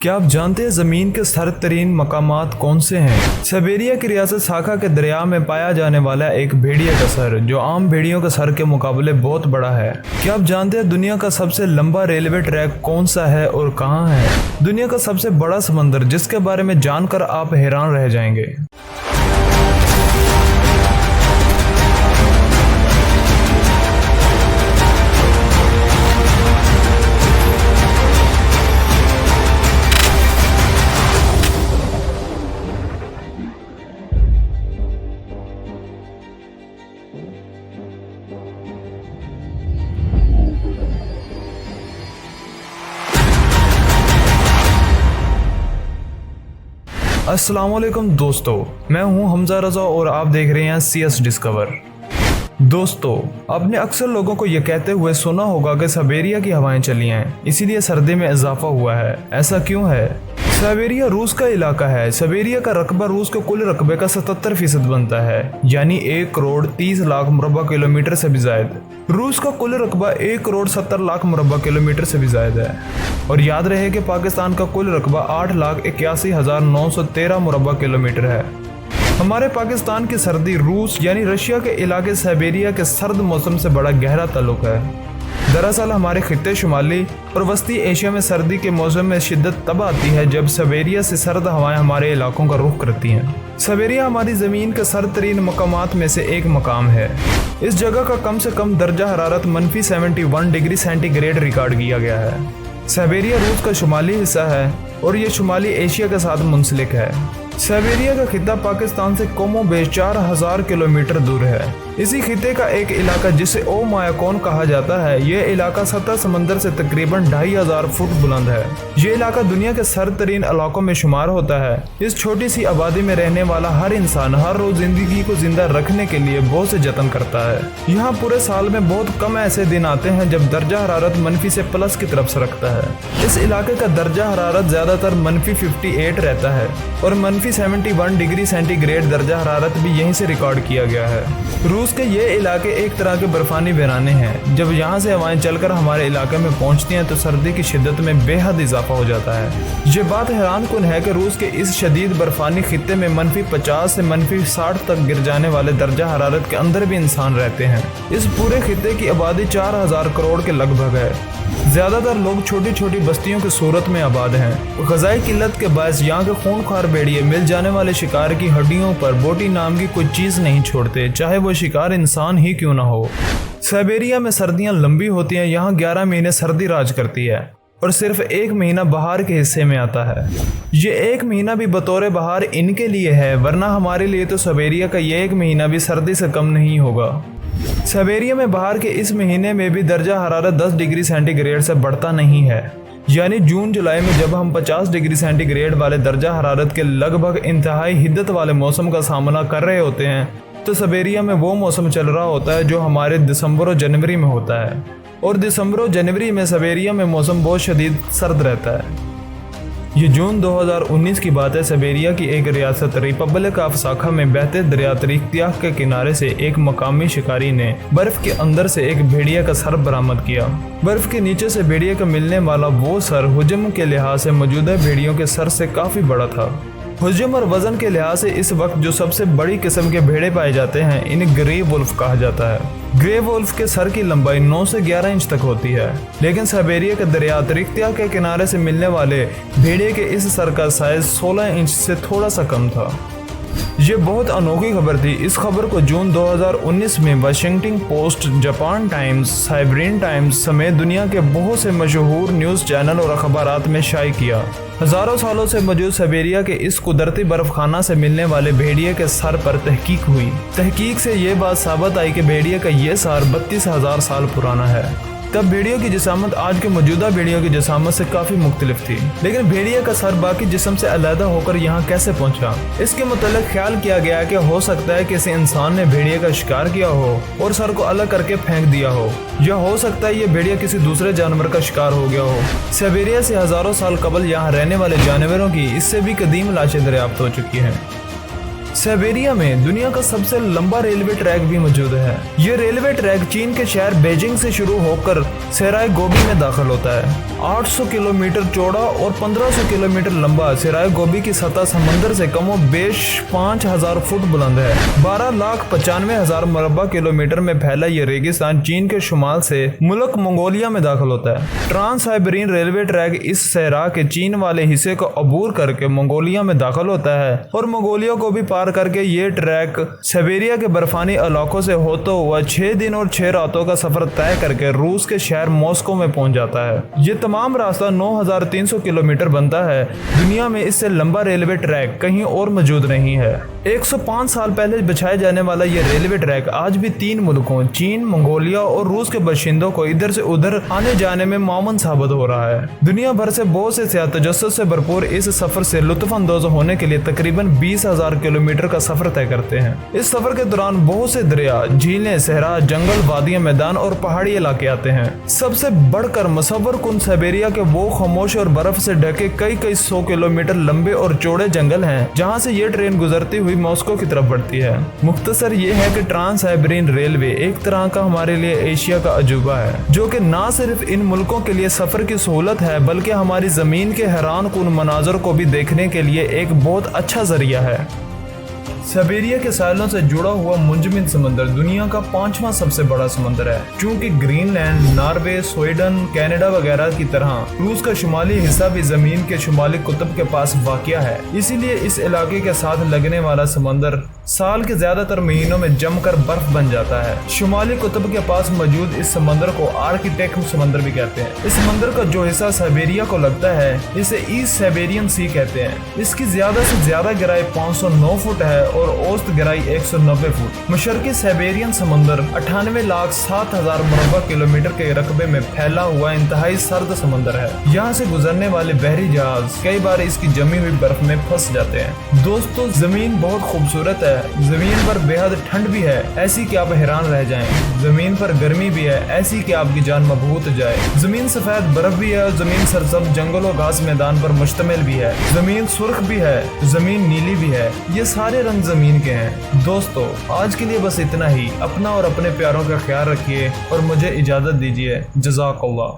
क्या आप जानते हैं ज़मीन के सर्द तरीन मकामात कौन से हैं? साइबेरिया की रियासत साखा के दरिया में पाया जाने वाला एक भेड़िए का सर, जो आम भेड़ियों के सर के मुकाबले बहुत बड़ा है। क्या आप जानते हैं दुनिया का सबसे लंबा रेलवे ट्रैक कौन सा है और कहाँ है? दुनिया का सबसे बड़ा समंदर, जिसके बारे में जानकर आप हैरान रह जाएंगे। अस्सलाम वालेकुम दोस्तों, मैं हूं हमजा रजा और आप देख रहे हैं CS डिस्कवर। दोस्तों, आपने अक्सर लोगों को यह कहते हुए सुना होगा कि साइबेरिया की हवाएं चली हैं, इसीलिए सर्दी में इजाफा हुआ है। ऐसा क्यों है? साइबेरिया रूस का इलाका है। साइबेरिया का रकबा रूस के कुल रकबे का 77% बनता है, यानी 1 करोड़ 30 लाख मुरबा किलोमीटर से भी ज्यादा। रूस का कुल रकबा 1 करोड़ 70 लाख मुरबा किलोमीटर से भी ज्यादा है। और याद रहे कि पाकिस्तान का कुल रकबा 8,81,913 मुरबा किलोमीटर है। हमारे पाकिस्तान की सर्दी रूस यानी रशिया के इलाके साइबेरिया के सर्द मौसम से बड़ा गहरा ताल्लुक है। दरअसल हमारे खित्ते शुमाली और वस्ती एशिया में सर्दी के मौसम में शिद्दत तब आती है जब साइबेरिया से सर्द हवाएं हमारे इलाकों का रुख करती हैं। साइबेरिया हमारी ज़मीन के सर्द तरीन मकामात में से एक मकाम है। इस जगह का कम से कम दर्जा हरारत -71 डिग्री सेंटीग्रेड रिकॉर्ड किया गया है। साइबेरिया रूस का शुमाली हिस्सा है और ये शुमाली एशिया के साथ मुंसलिक है। साइबेरिया का खित्ता पाकिस्तान से कमोबेश 4000 किलोमीटर दूर है। इसी खित्ते का एक इलाका जिसे ओ मायाकोन कहा जाता है, ये इलाका सतह समंदर से तकरीबन 2500 फुट बुलंद है। ये इलाका दुनिया के सर्द तरीन इलाकों में शुमार होता है। इस छोटी सी आबादी में रहने वाला हर इंसान हर रोज जिंदगी को जिंदा रखने के लिए बहुत से जतन करता है। यहाँ पूरे साल में बहुत कम ऐसे दिन आते हैं जब दर्जा हरारत मनफी से प्लस की तरफ सरकता है। इस इलाके का दर्जा हरारत ज्यादातर -58 रहता है और -71 डिग्री सेंटीग्रेड दर्जा हरारत भी यहीं से रिकॉर्ड किया गया है। रूस के ये इलाके एक तरह के बर्फानी वीराने हैं। जब यहाँ से हवाएं चलकर हमारे इलाके में पहुँचती हैं तो सर्दी की शिद्दत में बेहद इजाफा हो जाता है। ये बात हैरान कुन है कि रूस के इस शदीद बर्फानी खित्ते में -50 से -60 तक गिर जाने वाले दर्जा हरारत के अंदर भी इंसान रहते हैं। इस पूरे खित्ते की आबादी 4000 करोड़ के लगभग है। ज्यादातर लोग छोटी छोटी बस्तियों की सूरत में आबाद हैं। ग़िज़ाई किल्लत के बायस यहाँ के खूनखार भेड़िए मिल जाने वाले शिकार की हड्डियों पर बोटी नाम की कोई चीज नहीं छोड़ते, चाहे वो शिकार इंसान ही क्यों ना हो। साइबेरिया में सर्दियाँ लंबी होती हैं। यहाँ 11 महीने सर्दी राज करती है और सिर्फ 1 महीना बहार के हिस्से में आता है। ये 1 महीना भी बतौर बहार इनके लिए है, वरना हमारे लिए तो साइबेरिया का ये 1 महीना भी सर्दी से कम नहीं होगा। साइबेरिया में बहार के इस महीने में भी दर्जा हरारत 10 डिग्री सेंटीग्रेड से बढ़ता नहीं है। यानी जून जुलाई में जब हम 50 डिग्री सेंटीग्रेड वाले दर्जा हरारत के लगभग इंतहाई हिद्दत वाले मौसम का सामना कर रहे होते हैं, तो साइबेरिया में वो मौसम चल रहा होता है जो हमारे दिसंबर और जनवरी में होता है। और दिसंबर और जनवरी में साइबेरिया में मौसम बहुत शदीद सर्द रहता है। ये जून 2019 की बात है। साइबेरिया की एक रियासत रिपब्लिक ऑफ साखा में बहते दरिया तरीक़तियाह के किनारे से एक मकामी शिकारी ने बर्फ के अंदर से एक भेड़िया का सर बरामद किया। बर्फ के नीचे से भेड़िया का मिलने वाला वो सर हुजम के लिहाज से मौजूदा भेड़ियों के सर से काफी बड़ा था। हुजम और वजन के लिहाज से इस वक्त जो सबसे बड़ी किस्म के भेड़े पाए जाते हैं, इन्हें ग्रे वुल्फ कहा जाता है। ग्रे वुल्फ के सर की लंबाई 9 से 11 इंच तक होती है, लेकिन साइबेरिया के दरिया तरीक़तियाह के किनारे से मिलने वाले भेड़िए के इस सर का साइज 16 इंच से थोड़ा सा कम था। ये बहुत अनोखी खबर थी। इस खबर को जून 2019 में Washington post, Japan times, Siberian times समेत दुनिया के बहुत से मशहूर न्यूज़ चैनल और अखबारात में शाये किया। हजारों सालों से मौजूद साइबेरिया के इस कुदरती बर्फखाना से मिलने वाले भेड़िए के सर पर तहकीक हुई। तहकीक से ये बात साबित आई कि भेड़िए का ये सर 32,000 साल पुराना है। तब भेड़ियों की जिसामत आज के मौजूदा भेड़ियों की जिसामत से काफी मुख्तलिफ थी, लेकिन भेड़िए का सर बाकी जिस्म से अलहदा होकर यहाँ कैसे पहुँचा, इसके मुतालिक ख्याल किया गया कि हो सकता है किसी इंसान ने भेड़िए का शिकार किया हो और सर को अलग करके फेंक दिया हो, या हो सकता है ये भेड़िया किसी दूसरे जानवर का शिकार हो गया हो। साइबेरिया से हजारों साल कबल यहाँ रहने वाले जानवरों की इससे भी कदीम लाशें दरियाफ्त हो चुकी हैं। साइबेरिया में दुनिया का सबसे लंबा रेलवे ट्रैक भी मौजूद है। ये रेलवे ट्रैक चीन के शहर बीजिंग से शुरू होकर सेराय गोबी में दाखिल होता है। 800 किलोमीटर चौड़ा और 1500 किलोमीटर लंबा सिराय गोबी की सतह समंदर से कमोबेश 5000 फुट बुलंद है। 12,95,000 मुरब्बा किलोमीटर में फैला ये रेगिस्तान चीन के शुमाल से मुल्क मंगोलिया में दाखिल होता है। ट्रांस साइबेरियन रेलवे ट्रैक इस सहरा के चीन वाले हिस्से को अबूर करके मंगोलिया में दाखिल होता है और मंगोलिया को भी पार करके ये ट्रैक साइबेरिया के बर्फानी इलाकों से होता हुआ 6 दिन और 6 रातों का सफर तय करके रूस के शहर मॉस्को में पहुंच जाता है। ये तमाम रास्ता 9,300 किलोमीटर बनता है। दुनिया में इससे लंबा रेलवे ट्रैक कहीं और मौजूद नहीं है। 105 साल पहले बिछाए जाने वाला ये रेलवे ट्रैक आज भी 3 मुल्कों चीन, मंगोलिया और रूस के बाशिंदों को इधर से उधर आने जाने में मामून साबित हो रहा है। दुनिया भर से बहुत से सियाह तजस्सुस से भरपूर इस सफर से लुत्फानंदोज होने के लिए तकरीबन 20,000 किलोमीटर का सफर तय करते हैं। इस सफर के दौरान बहुत से दरिया, झीलें, सहरा, जंगल, वादियां, मैदान और पहाड़ी इलाके आते हैं। सबसे बढ़कर मुसव्वर कुन साइबेरिया के वो खामोश और बर्फ से ढके कई 100 किलोमीटर लंबे और चौड़े जंगल हैं, जहां से ये ट्रेन गुजरती हुई मॉस्को की तरफ बढ़ती है। मुख्तसर ये है कि ट्रांस साइबेरियन रेलवे एक तरह का हमारे लिए एशिया का अजूबा है, जो कि न सिर्फ इन मुल्कों के लिए सफर की सहूलत है बल्कि हमारी जमीन के हैरान कुन मनाजर को भी देखने के लिए एक बहुत अच्छा जरिया है। साइबेरिया के साहिलों से जुड़ा हुआ मुंजमद समंदर दुनिया का 5वां सबसे बड़ा समंदर है। चूंकि ग्रीनलैंड, नॉर्वे, स्वीडन, कनाडा वगैरह की तरह रूस का शुमाली हिस्सा भी जमीन के शुमाली कुतुब के पास वाक़िया है, इसीलिए इस इलाके के साथ लगने वाला समंदर साल के ज्यादातर महीनों में जमकर बर्फ बन जाता है। शुमाली कुतुब के पास मौजूद इस समंदर को आर्कटिक समंदर भी कहते हैं। इस समंदर का जो हिस्सा साइबेरिया को लगता है इसे ईस्ट साइबेरियन सी कहते हैं। इसकी ज्यादा से ज्यादा गहराई 509 फुट है और औसत गहराई 190 फुट। मशरकी साइबेरियन समंदर 98,07,000 मुरब्बा किलोमीटर के रकबे में फैला हुआ इंतहाई सर्द समंदर है। यहाँ से गुजरने वाले बहरी जहाज कई बार इसकी जमी हुई बर्फ में फंस जाते हैं। दोस्तों, जमीन बहुत खूबसूरत है। जमीन पर बेहद ठंड भी है, ऐसी कि आप हैरान रह जाएं। जमीन पर गर्मी भी है, ऐसी कि आपकी जान मबहूत जाए। जमीन सफेद बर्फ भी है और जमीन सरसब्ज जंगल और घास मैदान पर मुश्तमिल भी है। जमीन सुर्ख भी है, जमीन नीली भी है। ये सारे रंग जमीन के हैं। दोस्तों, आज के लिए बस इतना ही। अपना और अपने प्यारों का ख्याल रखिए और मुझे इजाजत दीजिए। जज़ाकल्लाह।